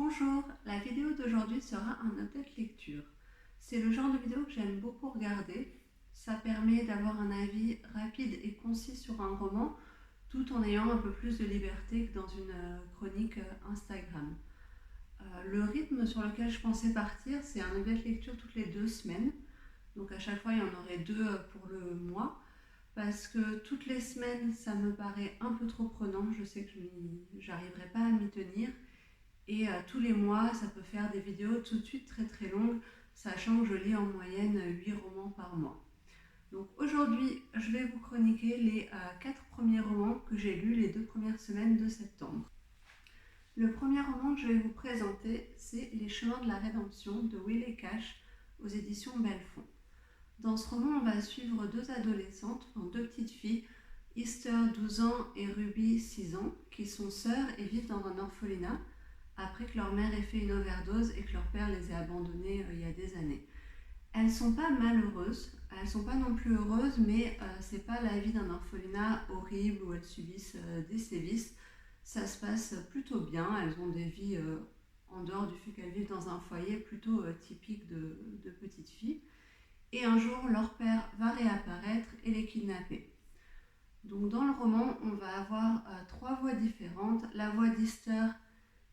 Bonjour, la vidéo d'aujourd'hui sera un update lecture. C'est le genre de vidéo que j'aime beaucoup regarder. Ça permet d'avoir un avis rapide et concis sur un roman tout en ayant un peu plus de liberté que dans une chronique Instagram. Le rythme sur lequel je pensais partir, c'est un update lecture toutes les 2 semaines. Donc à chaque fois, il y en aurait 2 pour le mois. Parce que toutes les semaines, ça me paraît un peu trop prenant. Je sais que je n'arriverai pas à m'y tenir. Et tous les mois, ça peut faire des vidéos tout de suite très très longues, sachant que je lis en moyenne 8 romans par mois. Donc aujourd'hui, je vais vous chroniquer les 4 premiers romans que j'ai lus les 2 premières semaines de septembre. Le premier roman que je vais vous présenter, c'est Les chemins de la rédemption de Will Cash aux éditions Belfond. Dans ce roman, on va suivre 2 adolescentes, enfin 2 petites filles, Easter 12 ans et Ruby 6 ans, qui sont sœurs et vivent dans un orphelinat après que leur mère ait fait une overdose et que leur père les ait abandonnées il y a des années. Elles sont pas malheureuses, elles sont pas non plus heureuses, mais c'est pas la vie d'un orphelinat horrible où elles subissent des sévices. Ça se passe plutôt bien, elles ont des vies en dehors du fait qu'elles vivent dans un foyer plutôt typique de petites filles. Et un jour, leur père va réapparaître et les kidnapper. Donc dans le roman, on va avoir 3 voix différentes. La voix d'Easter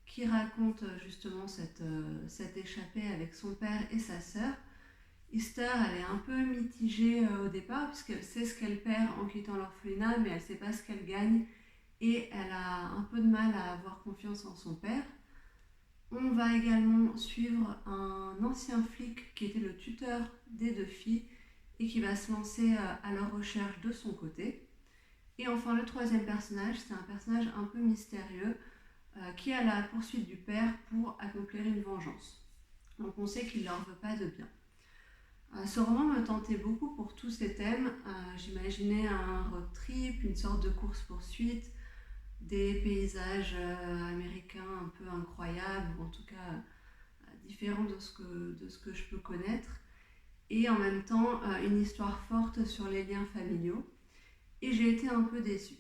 qui raconte justement cette échappée avec son père et sa sœur. Easter, elle est un peu mitigée au départ, puisqu'elle sait ce qu'elle perd en quittant l'orphelinat, mais elle ne sait pas ce qu'elle gagne, et elle a un peu de mal à avoir confiance en son père. On va également suivre un ancien flic qui était le tuteur des 2 filles, et qui va se lancer à leur recherche de son côté. Et enfin, le troisième personnage, c'est un personnage un peu mystérieux, qui est à la poursuite du père pour accomplir une vengeance. Donc on sait qu'il ne leur veut pas de bien. Ce roman me tentait beaucoup pour tous ces thèmes. J'imaginais un road trip, une sorte de course-poursuite, des paysages américains un peu incroyables, ou en tout cas différents de ce que je peux connaître, et en même temps une histoire forte sur les liens familiaux. Et j'ai été un peu déçue.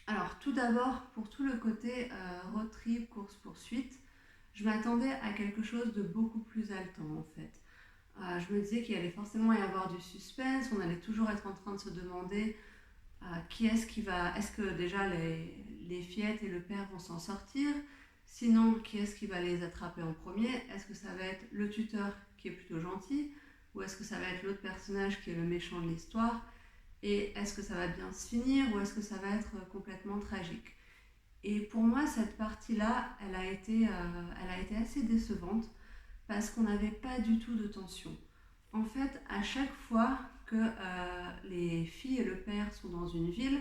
Alors tout d'abord, pour tout le côté road trip, course-poursuite, je m'attendais à quelque chose de beaucoup plus haletant en fait. Je me disais qu'il allait forcément y avoir du suspense, on allait toujours être en train de se demander qui est-ce qui va... Est-ce que déjà les fillettes et le père vont s'en sortir? Sinon, qui est-ce qui va les attraper en premier? Est-ce que ça va être le tuteur qui est plutôt gentil? Ou est-ce que ça va être l'autre personnage qui est le méchant de l'histoire? Et est-ce que ça va bien se finir ou est-ce que ça va être complètement tragique? Et pour moi, cette partie-là, elle a été assez décevante parce qu'on n'avait pas du tout de tension. En fait, à chaque fois que les filles et le père sont dans une ville,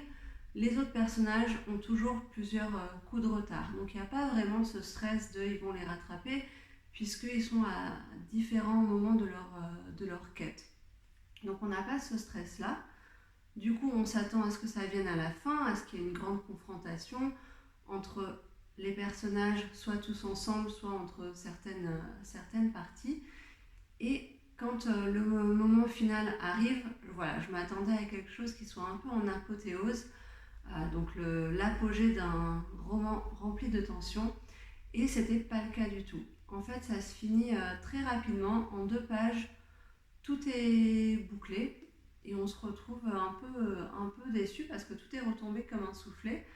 les autres personnages ont toujours plusieurs coups de retard. Donc il n'y a pas vraiment ce stress de ils vont les rattraper puisqu'ils sont à différents moments de leur quête. Donc on n'a pas ce stress-là. Du coup, on s'attend à ce que ça vienne à la fin, à ce qu'il y ait une grande confrontation entre les personnages, soit tous ensemble, soit entre certaines parties. Et quand le moment final arrive, voilà, je m'attendais à quelque chose qui soit un peu en apothéose, donc l'apogée d'un roman rempli de tension, et c'était pas le cas du tout. En fait, ça se finit très rapidement, en 2 pages, tout est bouclé, et on se retrouve un peu déçu parce que tout est retombé comme un soufflet.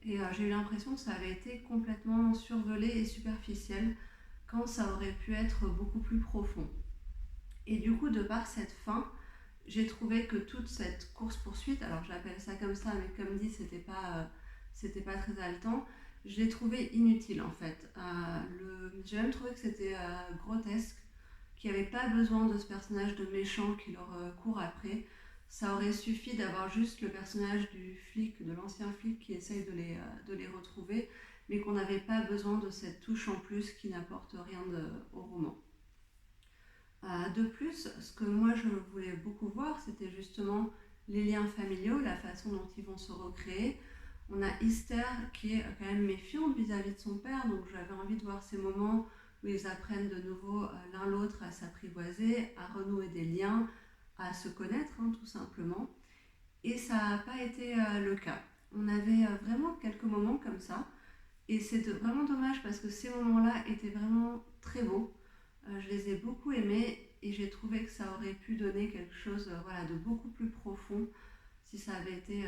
Et j'ai eu l'impression que ça avait été complètement survolé et superficiel quand ça aurait pu être beaucoup plus profond. Et du coup, de par cette fin, j'ai trouvé que toute cette course-poursuite, alors j'appelle ça comme ça, mais comme dit, c'était pas très haletant, je l'ai trouvé inutile en fait. J'ai même trouvé que c'était grotesque, qu'il n'y avait pas besoin de ce personnage de méchant qui leur court après. Ça aurait suffi d'avoir juste le personnage du flic, de l'ancien flic qui essaye de les retrouver, mais qu'on n'avait pas besoin de cette touche en plus qui n'apporte rien au roman. De plus, ce que moi je voulais beaucoup voir, c'était justement les liens familiaux, la façon dont ils vont se recréer. On a Easter qui est quand même méfiante vis-à-vis de son père, donc j'avais envie de voir ces moments où ils apprennent de nouveau l'un l'autre à s'apprivoiser, à renouer des liens, à se connaître tout simplement. Et ça n'a pas été le cas. On avait vraiment quelques moments comme ça, Et c'est vraiment dommage parce que ces moments-là étaient vraiment très beaux. Je les ai beaucoup aimés et j'ai trouvé que ça aurait pu donner quelque chose voilà, de beaucoup plus profond si ça avait été,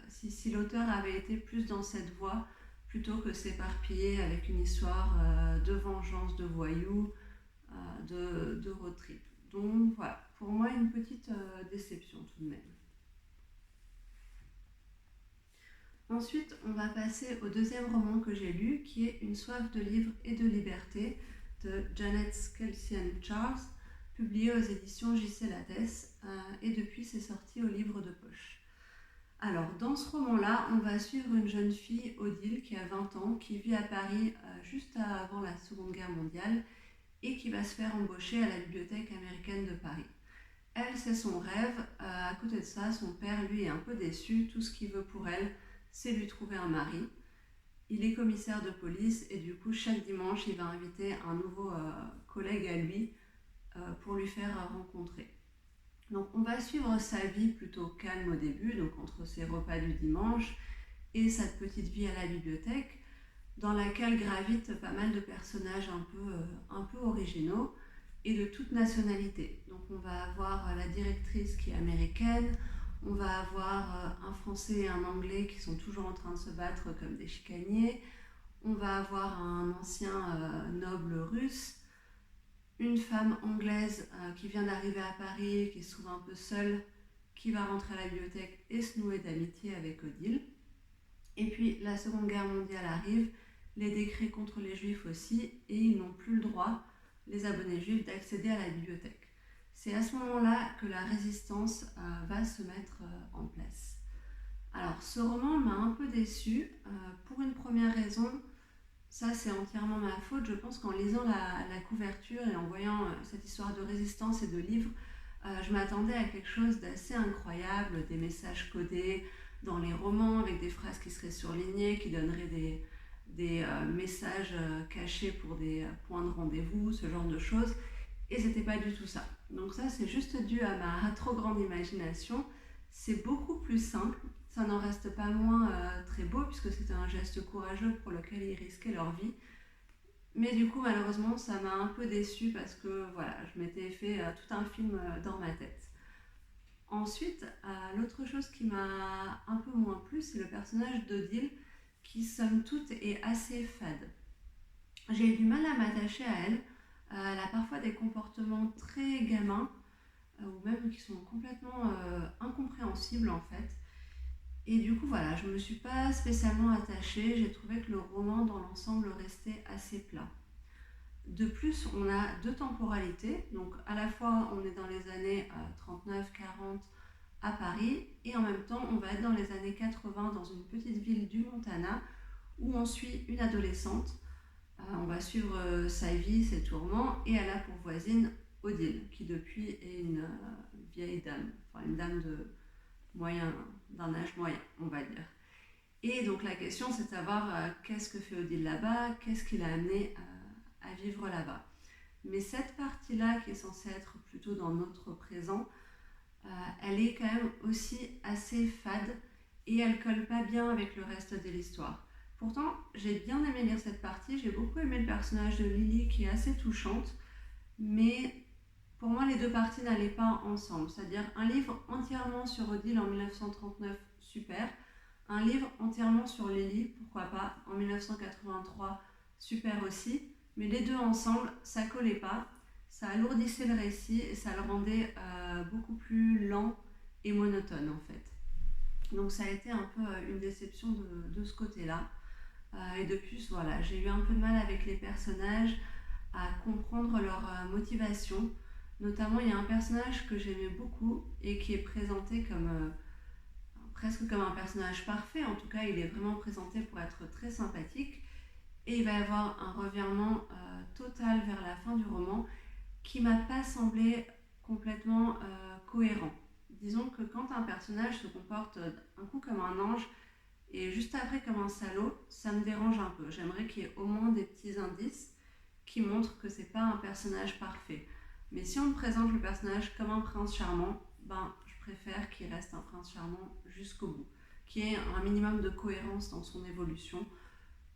si l'auteur avait été plus dans cette voie plutôt que s'éparpiller avec une histoire de vengeance, de voyous, de road trip. Donc voilà, pour moi une petite déception tout de même. Ensuite, on va passer au deuxième roman que j'ai lu, qui est Une soif de livres et de liberté de Janet Skelsian-Charles, publié aux éditions J.C. Lattès, et depuis c'est sorti au livre de poche. Alors, dans ce roman-là, on va suivre une jeune fille, Odile, qui a 20 ans, qui vit à Paris juste avant la Seconde Guerre mondiale et qui va se faire embaucher à la Bibliothèque américaine de Paris. Elle, c'est son rêve. À côté de ça, son père, lui, est un peu déçu. Tout ce qu'il veut pour elle, c'est lui trouver un mari. Il est commissaire de police et du coup, chaque dimanche, il va inviter un nouveau collègue à lui pour lui faire rencontrer. Donc on va suivre sa vie plutôt calme au début, donc entre ses repas du dimanche et sa petite vie à la bibliothèque, dans laquelle gravitent pas mal de personnages un peu originaux et de toute nationalité. Donc on va avoir la directrice qui est américaine, on va avoir un Français et un Anglais qui sont toujours en train de se battre comme des chicaniers, on va avoir un ancien noble russe, une femme anglaise qui vient d'arriver à Paris, qui se trouve un peu seule, qui va rentrer à la bibliothèque et se nouer d'amitié avec Odile. Et puis la Seconde Guerre mondiale arrive, les décrets contre les juifs aussi, et ils n'ont plus le droit, les abonnés juifs, d'accéder à la bibliothèque. C'est à ce moment-là que la résistance va se mettre en place. Alors ce roman m'a un peu déçue, pour une première raison. Ça, c'est entièrement ma faute. Je pense qu'en lisant la couverture et en voyant cette histoire de résistance et de livres, je m'attendais à quelque chose d'assez incroyable, des messages codés dans les romans avec des phrases qui seraient surlignées, qui donneraient des messages cachés pour des points de rendez-vous, ce genre de choses. Et c'était pas du tout ça. Donc ça, c'est juste dû à ma trop grande imagination. C'est beaucoup plus simple. Ça n'en reste pas moins très beau puisque c'était un geste courageux pour lequel ils risquaient leur vie. Mais du coup, malheureusement, ça m'a un peu déçue parce que voilà, je m'étais fait tout un film dans ma tête. Ensuite, l'autre chose qui m'a un peu moins plu, c'est le personnage d'Odile qui, somme toute, est assez fade. J'ai eu du mal à m'attacher à elle. Elle a parfois des comportements très gamins ou même qui sont complètement incompréhensibles en fait. Et du coup, voilà, je ne me suis pas spécialement attachée. J'ai trouvé que le roman, dans l'ensemble, restait assez plat. De plus, on a deux temporalités. Donc, à la fois, on est dans les années 39-40 à Paris, et en même temps, on va être dans les années 80 dans une petite ville du Montana, où on suit une adolescente. On va suivre sa vie, ses tourments, et elle a pour voisine Odile, qui depuis est une vieille dame, enfin une dame d'un âge moyen, on va dire. Et donc la question, c'est de savoir qu'est-ce que fait Odile là-bas, qu'est-ce qui l'a amené à vivre là-bas. Mais cette partie-là, qui est censée être plutôt dans notre présent, elle est quand même aussi assez fade et elle colle pas bien avec le reste de l'histoire. Pourtant, j'ai bien aimé lire cette partie, j'ai beaucoup aimé le personnage de Lily qui est assez touchante, mais pour moi les deux parties n'allaient pas ensemble. C'est-à-dire un livre entièrement sur Odile en 1939, super. Un livre entièrement sur Lily, pourquoi pas, en 1983, super aussi. Mais les deux ensemble, ça collait pas, ça alourdissait le récit et ça le rendait beaucoup plus lent et monotone en fait. Donc ça a été un peu une déception de ce côté-là. Et de plus, voilà, j'ai eu un peu de mal avec les personnages, à comprendre leur motivation. Notamment, il y a un personnage que j'aimais beaucoup et qui est présenté comme presque comme un personnage parfait. En tout cas, il est vraiment présenté pour être très sympathique. Et il va y avoir un revirement total vers la fin du roman qui m'a pas semblé complètement cohérent. Disons que quand un personnage se comporte un coup comme un ange et juste après comme un salaud, ça me dérange un peu. J'aimerais qu'il y ait au moins des petits indices qui montrent que c'est pas un personnage parfait. Mais si on me présente le personnage comme un prince charmant, ben je préfère qu'il reste un prince charmant jusqu'au bout, qu'il y ait un minimum de cohérence dans son évolution,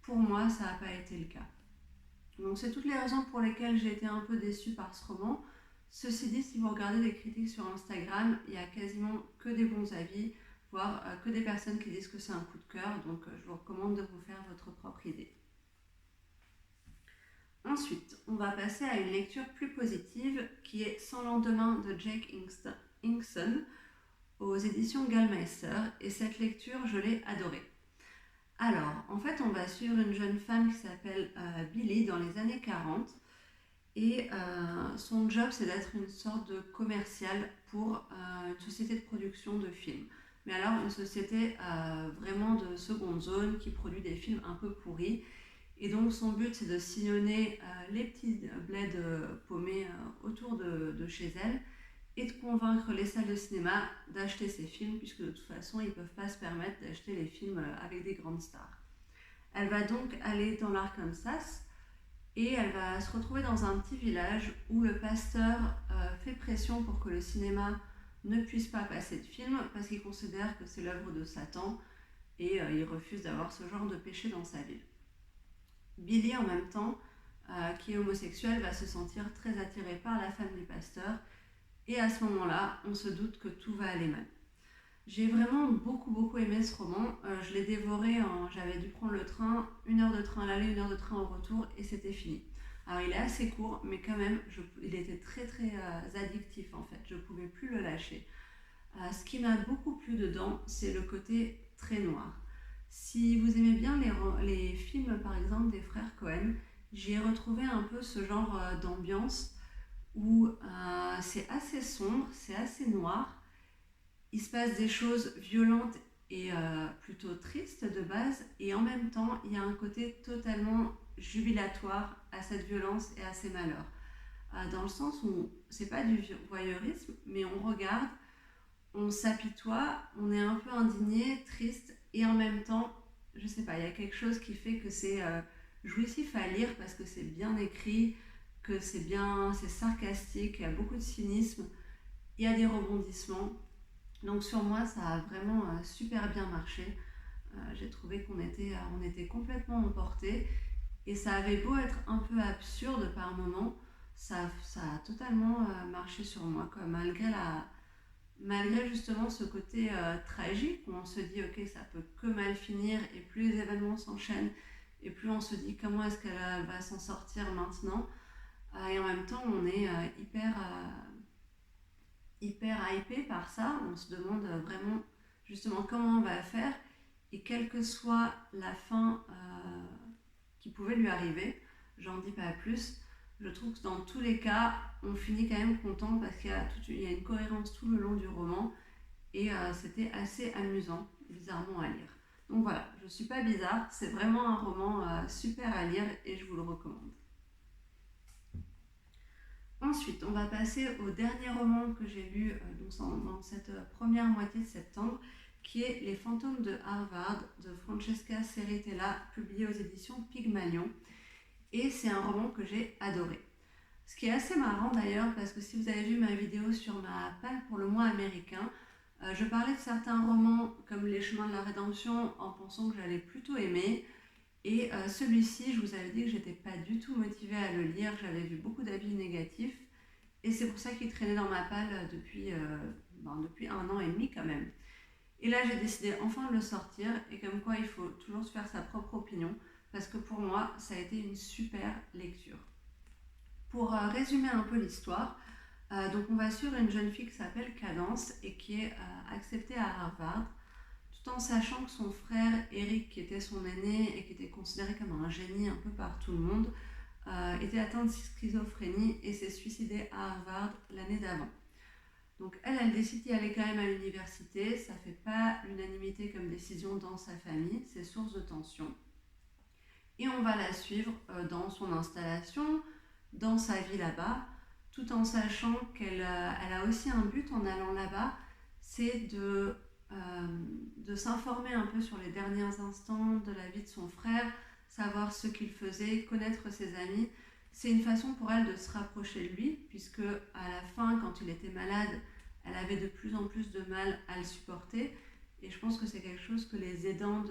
Pour moi, ça n'a pas été le cas. Donc c'est toutes les raisons pour lesquelles j'ai été un peu déçue par ce roman. Ceci dit, si vous regardez les critiques sur Instagram, il n'y a quasiment que des bons avis, voire que des personnes qui disent que c'est un coup de cœur, donc je vous recommande de vous faire votre propre idée. Ensuite, on va passer à une lecture plus positive qui est Sans lendemain de Jake Hinkson aux éditions Gallmeister, et cette lecture, je l'ai adorée. Alors, en fait, on va suivre une jeune femme qui s'appelle Billy dans les années 40, et son job, c'est d'être une sorte de commercial pour une société de production de films. Mais alors, une société vraiment de seconde zone qui produit des films un peu pourris. Et donc, son but, c'est de sillonner les petits bleds paumés autour de chez elle et de convaincre les salles de cinéma d'acheter ces films, puisque de toute façon, ils ne peuvent pas se permettre d'acheter les films avec des grandes stars. Elle va donc aller dans l'Arkansas et elle va se retrouver dans un petit village où le pasteur fait pression pour que le cinéma ne puisse pas passer de film parce qu'il considère que c'est l'œuvre de Satan et il refuse d'avoir ce genre de péché dans sa ville. Billy, en même temps, qui est homosexuel, va se sentir très attiré par la femme du pasteur. Et à ce moment-là, on se doute que tout va aller mal. J'ai vraiment beaucoup aimé ce roman. Je l'ai dévoré, j'avais dû prendre le train, 1 heure de train à l'aller, 1 heure de train au retour, et c'était fini. Alors il est assez court, mais quand même, il était très addictif en fait. Je ne pouvais plus le lâcher. Ce qui m'a beaucoup plu dedans, c'est le côté très noir. Si vous aimez bien les films, par exemple, des frères Cohen, j'y ai retrouvé un peu ce genre d'ambiance où c'est assez sombre, c'est assez noir. Il se passe des choses violentes et plutôt tristes de base, et en même temps, il y a un côté totalement jubilatoire à cette violence et à ces malheurs. Dans le sens où c'est pas du voyeurisme, mais on regarde, on s'apitoie, on est un peu indigné, triste, et en même temps, je sais pas, il y a quelque chose qui fait que c'est jouissif à lire parce que c'est bien écrit, que c'est sarcastique, il y a beaucoup de cynisme, il y a des rebondissements. Donc sur moi, ça a vraiment super bien marché. J'ai trouvé qu'on était complètement emportés, et ça avait beau être un peu absurde par moments, ça a totalement marché sur moi, quoi, malgré justement ce côté tragique où on se dit ok, ça peut que mal finir, et plus les événements s'enchaînent et plus on se dit comment est-ce qu'elle va s'en sortir maintenant, et en même temps on est hyper hypé par ça. On se demande vraiment justement comment on va faire, et quelle que soit la fin qui pouvait lui arriver, j'en dis pas plus. Je trouve que dans tous les cas, on finit quand même content parce qu'il y a une cohérence tout le long du roman, et c'était assez amusant, bizarrement à lire. Donc voilà, je suis pas bizarre, c'est vraiment un roman super à lire et je vous le recommande. Ensuite, on va passer au dernier roman que j'ai lu dans cette première moitié de septembre, qui est Les fantômes de Harvard de Francesca Serritella, publié aux éditions Pygmalion. Et c'est un roman que j'ai adoré. Ce qui est assez marrant d'ailleurs, parce que si vous avez vu ma vidéo sur ma palle pour le mois américain, je parlais de certains romans comme Les chemins de la rédemption en pensant que j'allais plutôt aimer. Et celui-ci, je vous avais dit que j'étais pas du tout motivée à le lire, j'avais vu beaucoup d'avis négatifs. Et c'est pour ça qu'il traînait dans ma palle depuis 1 an et demi quand même. Et là, j'ai décidé enfin de le sortir, et comme quoi il faut toujours se faire sa propre opinion, parce que pour moi, ça a été une super lecture. Pour résumer un peu l'histoire, donc on va suivre une jeune fille qui s'appelle Cadence et qui est acceptée à Harvard, tout en sachant que son frère Eric, qui était son aîné et qui était considéré comme un génie un peu par tout le monde, était atteint de schizophrénie et s'est suicidé à Harvard l'année d'avant. Donc elle décide d'y aller quand même à l'université. Ça ne fait pas l'unanimité comme décision dans sa famille, c'est source de tension. Et on va la suivre dans son installation, dans sa vie là-bas, tout en sachant qu'elle a aussi un but en allant là-bas, c'est de s'informer un peu sur les derniers instants de la vie de son frère, savoir ce qu'il faisait, connaître ses amis. C'est une façon pour elle de se rapprocher de lui, puisque à la fin, quand il était malade, elle avait de plus en plus de mal à le supporter. Et je pense que c'est quelque chose que les aidants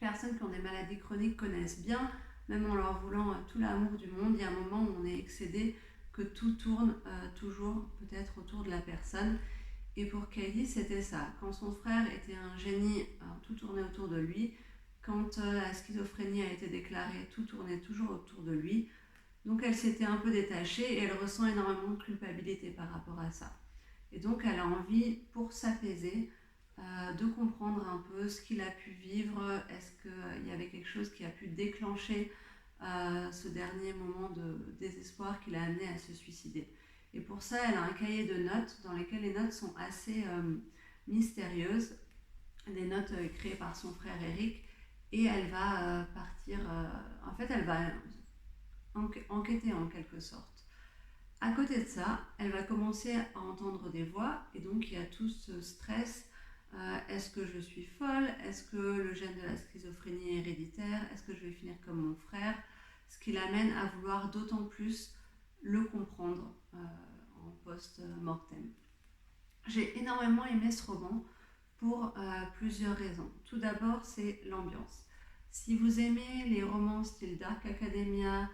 personnes qui ont des maladies chroniques connaissent bien, même en leur voulant tout l'amour du monde, il y a un moment où on est excédé, que tout tourne toujours peut-être autour de la personne. Et pour Kelly, c'était ça. Quand son frère était un génie, tout tournait autour de lui. Quand la schizophrénie a été déclarée, tout tournait toujours autour de lui. Donc elle s'était un peu détachée et elle ressent énormément de culpabilité par rapport à ça. Et donc elle a envie, pour s'apaiser, de comprendre un peu ce qu'il a pu vivre. Est-ce qu'il y avait quelque chose qui a pu déclencher ce dernier moment de désespoir qui l'a amené à se suicider. Et pour ça, elle a un cahier de notes dans lesquelles les notes sont assez mystérieuses, des notes créées par son frère Eric, et elle va partir, en fait elle va enquêter en quelque sorte. À côté de ça, elle va commencer à entendre des voix, et donc il y a tout ce stress. Est-ce que je suis folle? Est-ce que le gène de la schizophrénie est héréditaire? Est-ce que je vais finir comme mon frère? Ce qui l'amène à vouloir d'autant plus le comprendre en post-mortem. J'ai énormément aimé ce roman pour plusieurs raisons. Tout d'abord, c'est l'ambiance. Si vous aimez les romans style Dark Academia,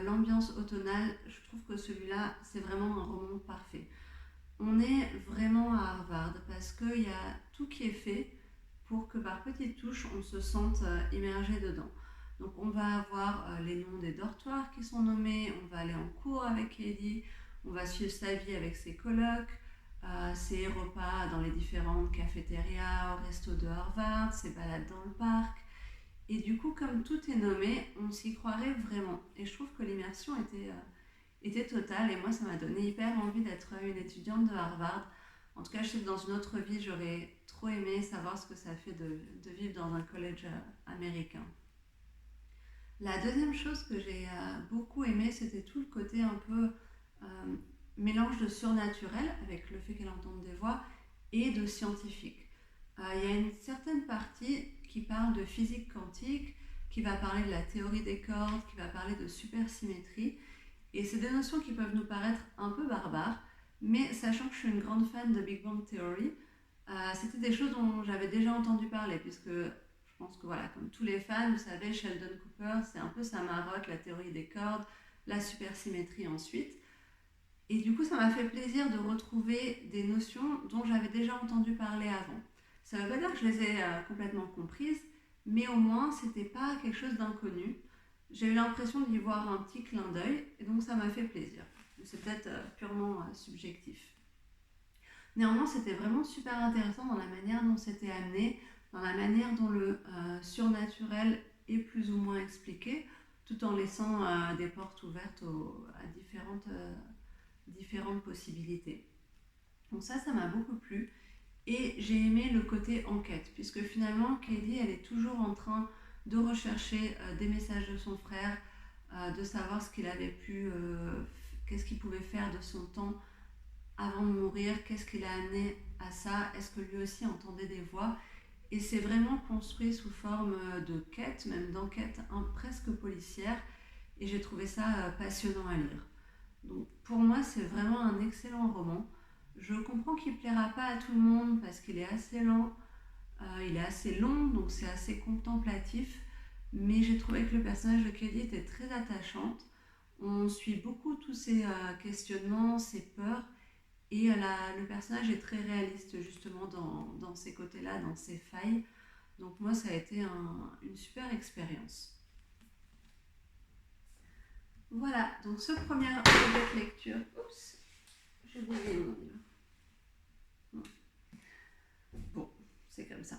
l'ambiance automnale, je trouve que celui-là, c'est vraiment un roman parfait. On est vraiment à Harvard parce qu'il y a tout qui est fait pour que par petites touches, on se sente immergé dedans. Donc on va avoir les noms des dortoirs qui sont nommés, on va aller en cours avec Ellie, on va suivre sa vie avec ses colocs, ses repas dans les différentes cafétérias, au resto de Harvard, ses balades dans le parc. Et du coup, comme tout est nommé, on s'y croirait vraiment. Et je trouve que l'immersion était totale et moi, ça m'a donné hyper envie d'être une étudiante de Harvard. En tout cas, je sais que dans une autre vie, j'aurais trop aimé savoir ce que ça fait de vivre dans un collège américain. La deuxième chose que j'ai beaucoup aimé, c'était tout le côté un peu mélange de surnaturel, avec le fait qu'elle entende des voix, et de scientifique. Il y a une certaine partie qui parle de physique quantique, qui va parler de la théorie des cordes, qui va parler de supersymétrie. Et c'est des notions qui peuvent nous paraître un peu barbares, mais sachant que je suis une grande fan de Big Bang Theory, c'était des choses dont j'avais déjà entendu parler, puisque je pense que voilà, comme tous les fans, vous savez, Sheldon Cooper, c'est un peu sa marotte, la théorie des cordes, la supersymétrie ensuite. Et du coup, ça m'a fait plaisir de retrouver des notions dont j'avais déjà entendu parler avant. Ça ne veut pas dire que je les ai complètement comprises, mais au moins, c'était pas quelque chose d'inconnu. J'ai eu l'impression d'y voir un petit clin d'œil, et donc ça m'a fait plaisir. C'est peut-être purement subjectif. Néanmoins, c'était vraiment super intéressant dans la manière dont c'était amené, dans la manière dont le surnaturel est plus ou moins expliqué, tout en laissant des portes ouvertes à différentes possibilités. Donc ça m'a beaucoup plu. Et j'ai aimé le côté enquête, puisque finalement, Kelly, elle est toujours en train de rechercher des messages de son frère, de savoir ce qu'il avait pu, qu'est-ce qu'il pouvait faire de son temps avant de mourir, qu'est-ce qui l'a amené à ça, est-ce que lui aussi entendait des voix. Et c'est vraiment construit sous forme de quête, même d'enquête presque policière, et j'ai trouvé ça passionnant à lire. Donc pour moi, c'est vraiment un excellent roman. Je comprends qu'il ne plaira pas à tout le monde parce qu'il est assez lent, il est assez long, donc c'est assez contemplatif, mais j'ai trouvé que le personnage de Kelly était très attachante. On suit beaucoup tous ses questionnements, ses peurs, et le personnage est très réaliste justement dans ces côtés-là, dans ses failles. Donc moi, ça a été une super expérience. Voilà, donc ce premier objet de lecture, oups, j'ai oublié mon livre. Bon, c'est comme ça.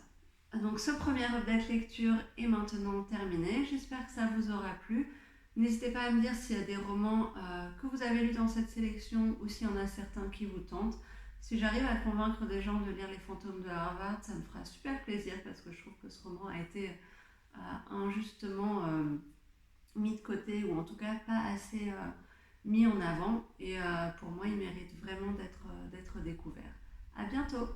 Donc ce premier objet de lecture est maintenant terminé. J'espère que ça vous aura plu. N'hésitez pas à me dire s'il y a des romans que vous avez lus dans cette sélection ou s'il y en a certains qui vous tentent. Si j'arrive à convaincre des gens de lire Les Fantômes de Harvard, ça me fera super plaisir parce que je trouve que ce roman a été injustement mis de côté ou en tout cas pas assez mis en avant. Et pour moi, il mérite vraiment d'être découvert. À bientôt!